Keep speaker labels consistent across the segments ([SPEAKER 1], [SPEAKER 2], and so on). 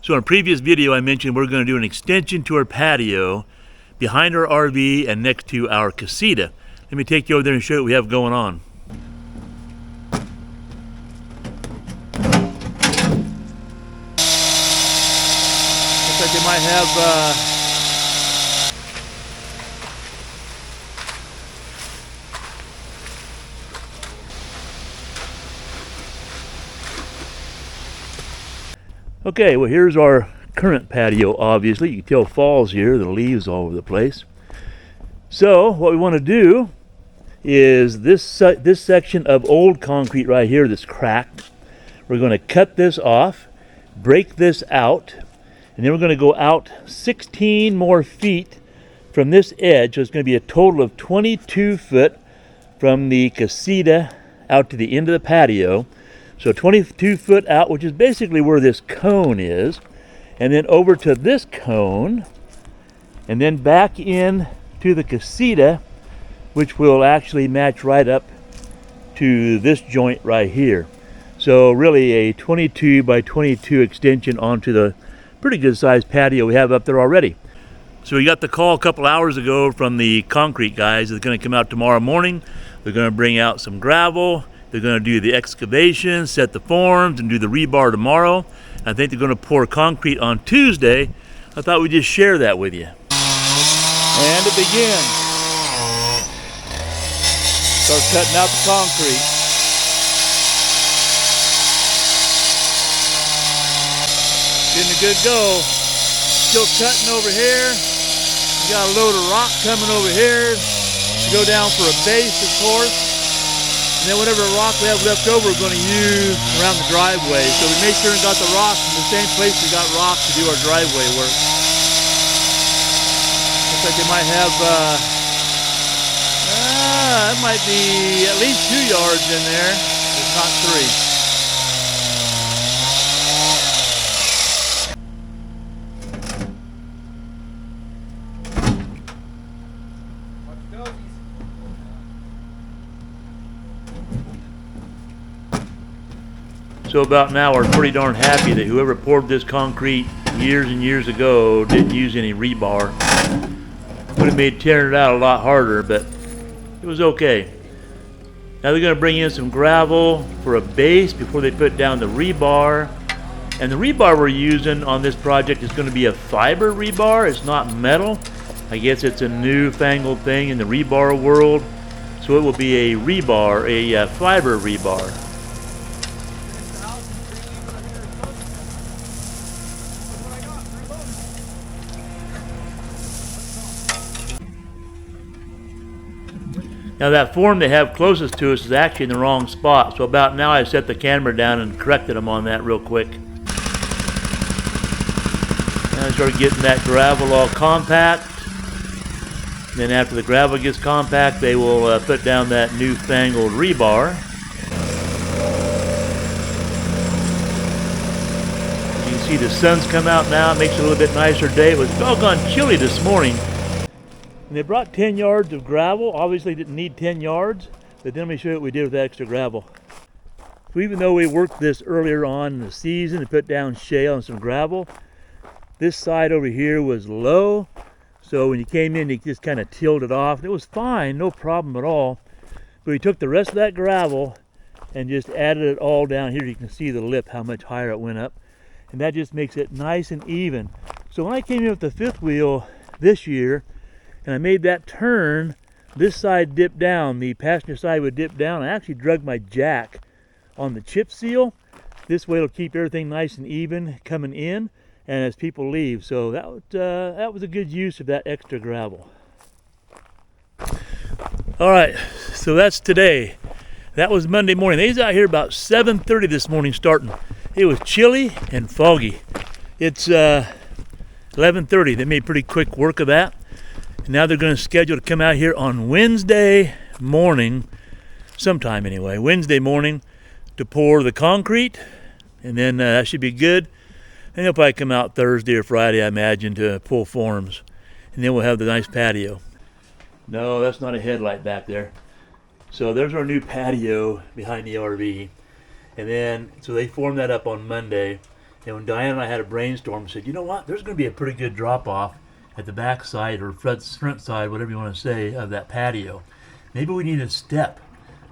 [SPEAKER 1] So in a previous video I mentioned we're going to do an extension to our patio behind our RV and next to our casita. Let me take you over there and show you what we have going on. Looks like they might have okay, well here's our current patio. Obviously you can tell fall's here, the leaves all over the place. So what we want to do is this section of old concrete right here that's cracked, we're going to cut this off, break this out, and then we're going to go out 16 more feet from this edge. So it's going to be a total of 22 foot from the casita out to the end of the patio. So 22 foot out, which is basically where this cone is, and then over to this cone, and then back in to the casita, which will actually match right up to this joint right here. So really a 22 by 22 extension onto the pretty good sized patio we have up there already. So we got the call a couple hours ago from the concrete guys. They're going to come out tomorrow morning. They're going to bring out some gravel. They're going to do the excavation, set the forms, and do the rebar tomorrow. I think they're going to pour concrete on Tuesday. I thought we'd just share that with you. And it begins. Start cutting out the concrete. Getting a good go. Still cutting over here. We got a load of rock coming over here to go down for a base, of course. And then whatever rock we have left over, we're going to use around the driveway. So we made sure and got the rock in the same place we got rock to do our driveway work. Looks like they might have, that might be at least 2 yards in there, if not 3. So about now we're pretty darn happy that whoever poured this concrete years and years ago didn't use any rebar. Would have made tearing it out a lot harder, but it was okay. Now they're going to bring in some gravel for a base before they put down the rebar. And the rebar we're using on this project is going to be a fiber rebar. It's not metal. I guess it's a newfangled thing in the rebar world. So it will be a rebar, a fiber rebar. Now that form they have closest to us is actually in the wrong spot. So about now I set the camera down and corrected them on that real quick. Now I start getting that gravel all compact. Then after the gravel gets compact, they will put down that newfangled rebar. You can see the sun's come out now. It makes it a little bit nicer day. It was doggone chilly this morning. And they brought 10 yards of gravel. Obviously didn't need 10 yards, but then let me show you what we did with that extra gravel. So even though we worked this earlier on in the season to put down shale and some gravel, this side over here was low. So when you came in, you just kind of tilled it off. It was fine, no problem at all. But we took the rest of that gravel and just added it all down here. You can see the lip, how much higher it went up. And that just makes it nice and even. So when I came in with the fifth wheel this year, and I made that turn, this side dipped down, the passenger side would dip down. I actually drug my jack on the chip seal. This way it'll keep everything nice and even coming in and as people leave. So that was a good use of that extra gravel. All right, so that's today. That was Monday morning. They was out here about 7:30 this morning starting. It was chilly and foggy. It's 11:30. They made pretty quick work of that. Now they're going to schedule to come out here on Wednesday morning, sometime anyway, Wednesday morning to pour the concrete, and then that should be good. And they'll probably come out Thursday or Friday, I imagine, to pull forms. And then we'll have the nice patio. No, that's not a headlight back there. So there's our new patio behind the RV. And then, so they formed that up on Monday. And when Diane and I had a brainstorm, we said, you know what, there's going to be a pretty good drop off at the back side or front side, whatever you want to say, of that patio. Maybe we need a step.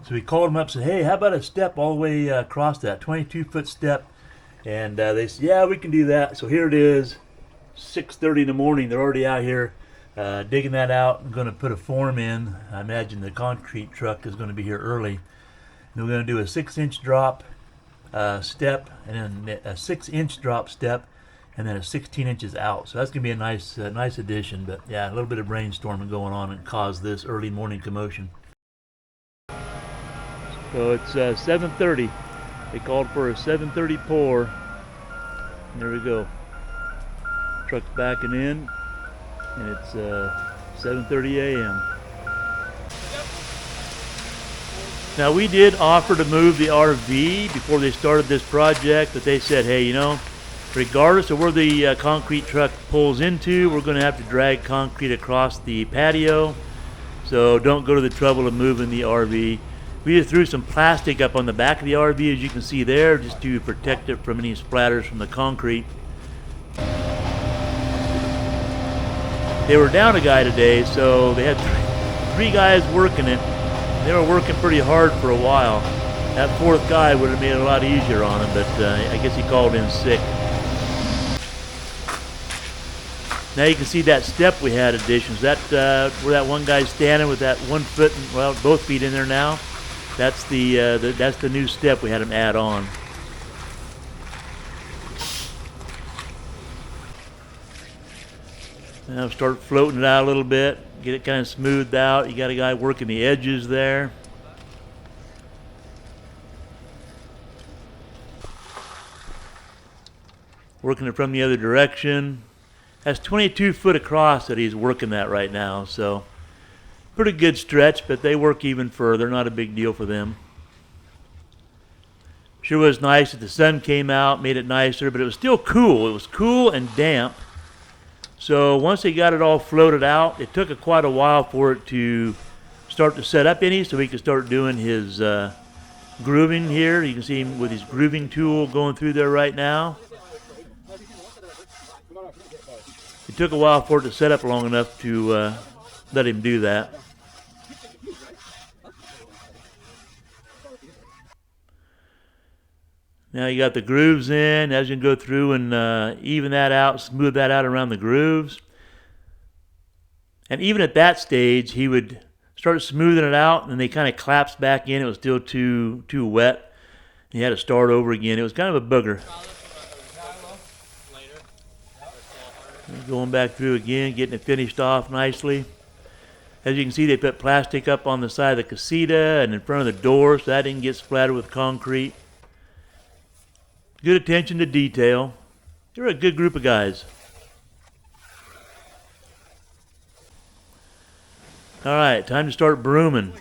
[SPEAKER 1] So we called them up and said, hey, how about a step all the way across that 22-foot step? And they said, yeah, we can do that. So here it is, 6:30 in the morning. They're already out here digging that out. I'm going to put a form in. I imagine the concrete truck is going to be here early. And we're going to do a 6-inch drop step, and then a 6-inch drop step, and then a 16 inches out. So that's going to be a nice addition. But yeah, a little bit of brainstorming going on and caused this early morning commotion. So it's 7:30. They called for a 7:30 pour. And there we go. Truck's backing in, and it's 7:30 a.m. Now we did offer to move the RV before they started this project, but they said, hey, you know, regardless of where the concrete truck pulls into, we're going to have to drag concrete across the patio, so don't go to the trouble of moving the RV. We just threw some plastic up on the back of the RV, as you can see there, just to protect it from any splatters from the concrete. They were down a guy today, so they had three guys working it. They were working pretty hard for a while. That fourth guy would have made it a lot easier on him, but I guess he called in sick. Now you can see that step we had additions. That where that one guy's standing with that 1 foot, well, both feet in there now. That's the new step we had him add on. Now start floating it out a little bit, get it kind of smoothed out. You got a guy working the edges there. Working it from the other direction. That's 22 foot across that he's working that right now, so pretty good stretch, but they work even further, not a big deal for them. Sure was nice that the sun came out, made it nicer, but it was still cool. It was cool and damp. So once they got it all floated out, it took quite a while for it to start to set up any, so he could start doing his grooving here. You can see him with his grooving tool going through there right now. It took a while for it to set up long enough to let him do that. Now you got the grooves in. As you can go through and even that out, smooth that out around the grooves. And even at that stage, he would start smoothing it out, and then they kind of collapsed back in. It was still too wet. He had to start over again. It was kind of a booger. Going back through again, getting it finished off nicely. As you can see, they put plastic up on the side of the casita and in front of the door, so that didn't get splattered with concrete. Good attention to detail. They're a good group of guys. All right, time to start brooming.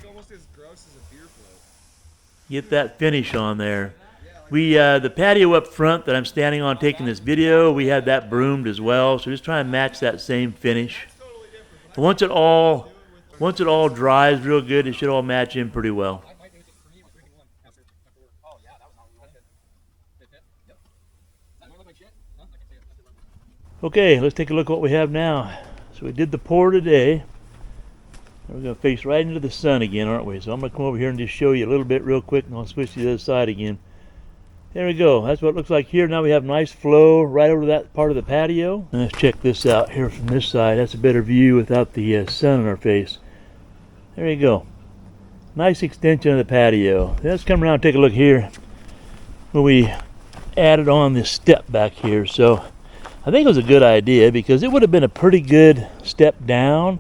[SPEAKER 1] Get that finish on there. The patio up front that I'm standing on taking this video, we had that broomed as well, so just try and match that same finish. And once it all dries real good, it should all match in pretty well. Okay, let's take a look at what we have now. So we did the pour today. We're going to face right into the sun again, aren't we? So I'm going to come over here and just show you a little bit real quick, and I'll switch to the other side again. There we go. That's what it looks like here. Now we have nice flow right over that part of the patio. And let's check this out here from this side. That's a better view without the sun in our face. There you go. Nice extension of the patio. Let's come around and take a look here where we added on this step back here. So I think it was a good idea because it would have been a pretty good step down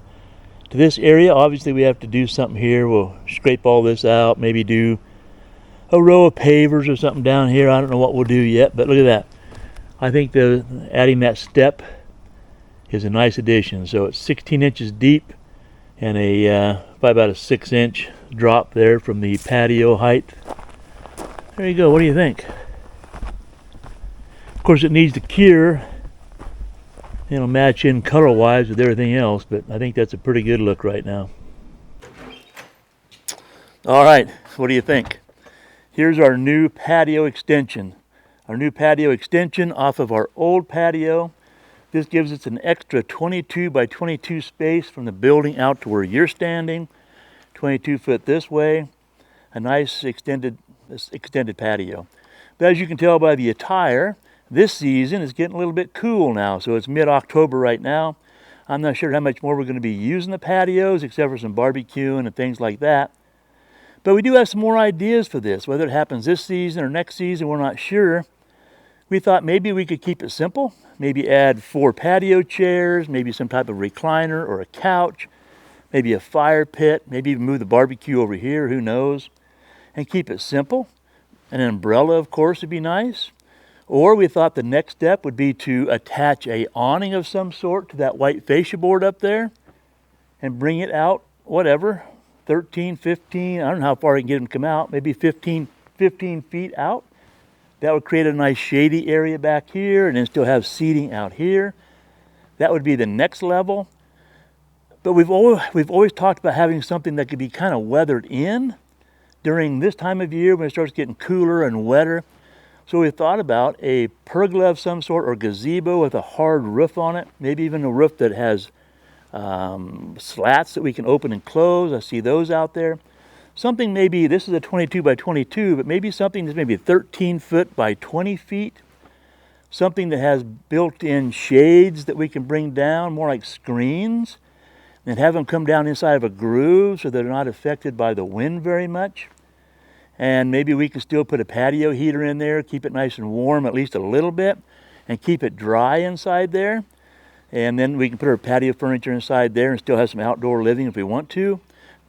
[SPEAKER 1] to this area. Obviously we have to do something here. We'll scrape all this out, maybe do a row of pavers or something down here. I don't know what we'll do yet, but look at that. I think adding that step is a nice addition. So it's 16 inches deep and probably about a 6-inch drop there from the patio height. There you go. What do you think? Of course it needs to cure. It'll match in color-wise with everything else, but I think that's a pretty good look right now. All right, what do you think? Here's our new patio extension. our new patio extension off of our old patio. This gives us an extra 22 by 22 space from the building out to where you're standing. 22 foot this way. A nice extended patio. But as you can tell by the attire, this season is getting a little bit cool now. So it's mid-October right now. I'm not sure how much more we're going to be using the patios, except for some barbecuing and things like that. But we do have some more ideas for this. Whether it happens this season or next season, we're not sure. We thought maybe we could keep it simple. Maybe add 4 patio chairs, maybe some type of recliner or a couch, maybe a fire pit, maybe even move the barbecue over here, who knows. And keep it simple. An umbrella, of course, would be nice. Or we thought the next step would be to attach a awning of some sort to that white fascia board up there and bring it out, whatever, 13, 15, I don't know how far you can get them to come out, maybe 15 feet out. That would create a nice shady area back here and then still have seating out here. That would be the next level. But we've always talked about having something that could be kind of weathered in during this time of year when it starts getting cooler and wetter. So we thought about a pergola of some sort or gazebo with a hard roof on it. Maybe even a roof that has slats that we can open and close. I see those out there. Something maybe, this is a 22 by 22, but maybe something that's maybe 13 foot by 20 feet. Something that has built-in shades that we can bring down, more like screens, and have them come down inside of a groove so they're not affected by the wind very much. And maybe we can still put a patio heater in there, keep it nice and warm at least a little bit, and keep it dry inside there. And then we can put our patio furniture inside there and still have some outdoor living if we want to.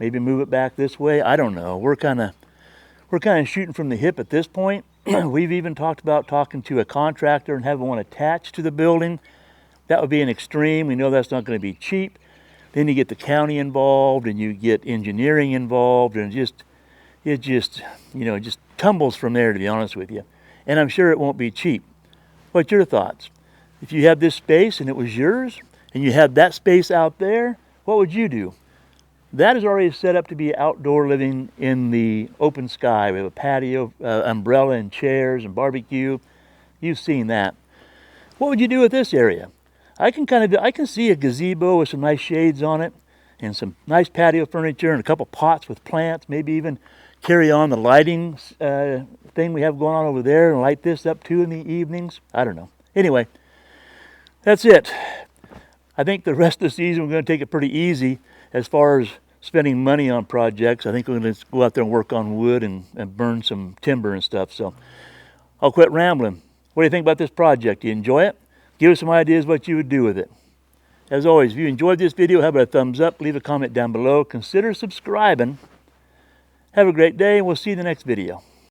[SPEAKER 1] Maybe move it back this way. I don't know. We're kind of shooting from the hip at this point. We've even talked about talking to a contractor and having one attached to the building. That would be an extreme. We know that's not going to be cheap. Then you get the county involved and you get engineering involved, and it just tumbles from there, to be honest with you. And I'm sure it won't be cheap. What's your thoughts? If you had this space and it was yours, and you had that space out there, what would you do? That is already set up to be outdoor living in the open sky. We have a patio, umbrella and chairs and barbecue. You've seen that. What would you do with this area? I can see a gazebo with some nice shades on it and some nice patio furniture and a couple pots with plants, maybe even carry on the lighting thing we have going on over there and light this up too in the evenings. I don't know. Anyway, that's it. I think the rest of the season we're going to take it pretty easy as far as spending money on projects. I think we're going to go out there and work on wood and burn some timber and stuff. So I'll quit rambling. What do you think about this project? Do you enjoy it? Give us some ideas what you would do with it. As always, if you enjoyed this video, how about a thumbs up? Leave a comment down below. Consider subscribing. Have a great day, and we'll see you in the next video.